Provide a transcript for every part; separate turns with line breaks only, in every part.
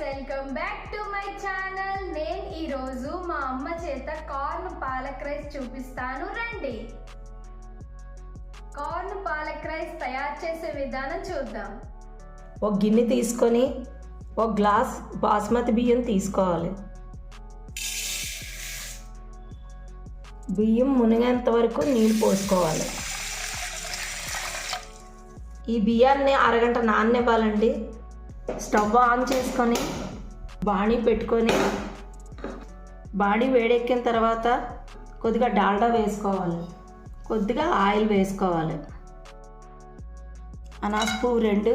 Welcome back to my channel. నేను ఈరోజు మా అమ్మ చేత కార్న్ పాలక్ రైస్ చూపిస్తాను రండి. కార్న్ పాలక్ రైస్ తయారు చేసే విధానం చూద్దాం.
ఒక గిన్నె తీసుకొని ఒక గ్లాస్ బాస్మతి బియ్యం తీసుకోవాలి. బియ్యం మునిగేంత వరకు నీళ్ళు పోసుకోవాలి. ఈ బియ్యాన్ని అరగంట నాననివ్వాలండి. స్టవ్ ఆన్ చేసుకొని బాణీ పెట్టుకొని బాణీ వేడెక్కిన తర్వాత కొద్దిగా డాల్డా వేసుకోవాలి, కొద్దిగా ఆయిల్ వేసుకోవాలి. అనాస పువ్వు 2,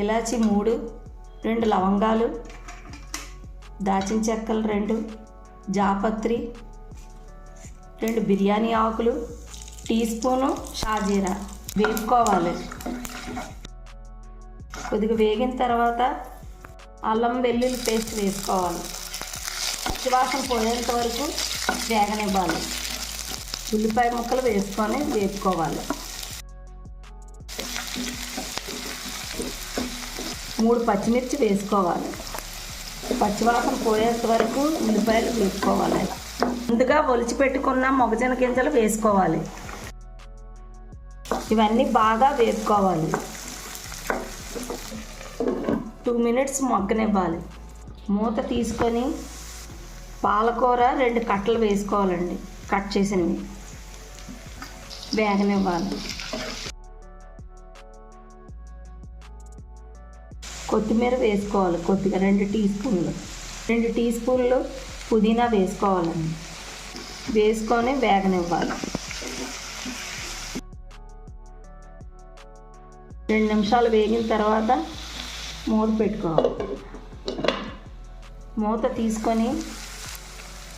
ఇలాచి 3, 2 లవంగాలు, దాచిన చెక్కలు 2, జాపత్రి 2 బిర్యానీ ఆకులు, టీ స్పూను షాజీరా వేసుకోవాలి. కొద్దిగా వేగిన తర్వాత అల్లం వెల్లుల్లి పేస్ట్ వేసుకోవాలి. పచ్చివాసన పోయేంత వరకు వేగనివ్వాలి. ఉల్లిపాయ ముక్కలు వేసుకొని వేపుకోవాలి. 3 పచ్చిమిర్చి వేసుకోవాలి. పచ్చివాసన పోయేంత వరకు ఉల్లిపాయలు వేసుకోవాలి. ముందుగా ఒలిచి పెట్టుకున్న మొగజొన్న గింజలు వేసుకోవాలి. ఇవన్నీ బాగా వేపుకోవాలి. 2 మినిట్స్ మగ్గనివ్వాలి. మూత తీసుకొని పాలకూర 2 కట్టలు వేసుకోవాలండి, కట్ చేసినవి వేగనివ్వాలి. కొత్తిమీర వేసుకోవాలి కొద్దిగా 2 టీ స్పూన్లు. 2 టీ స్పూన్లు పుదీనా వేసుకోవాలండి. వేసుకొని వేగనివ్వాలి. 2 నిమిషాలు వేగిన తర్వాత మూత పెట్టుకోవాలి. మూత తీసుకొని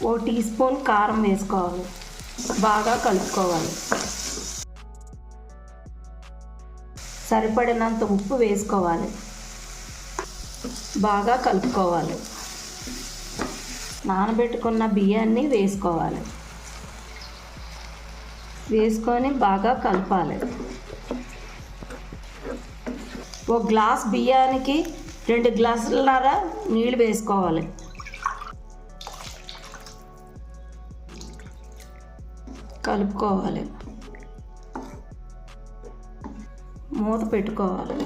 1 టీ స్పూన్ కారం వేసుకోవాలి. బాగా కలుపుకోవాలి. సరిపడినంత ఉప్పు వేసుకోవాలి. బాగా కలుపుకోవాలి. నానబెట్టుకున్న బియ్యాన్ని వేసుకోవాలి. వేసుకొని బాగా కలపాలి. 1 గ్లాస్ బియ్యానికి 2 గ్లాసులన్నర నీళ్ళు వేసుకోవాలి. కలుపుకోవాలి. మూత పెట్టుకోవాలి.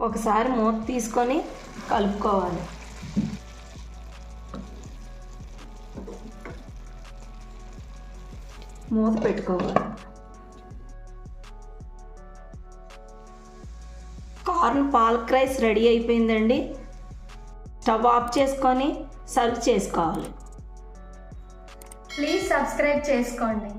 ఒకసారి మూత తీసుకొని కలుపుకోవాలి. మూత పెట్టుకోవాలి. కార్న్ పాలక్ రైస్ రెడీ అయిపోయిందండి. స్టవ్ ఆఫ్ చేసుకొని సర్వ్ చేసుకోవాలి.
ప్లీజ్ సబ్స్క్రైబ్ చేసుకోండి.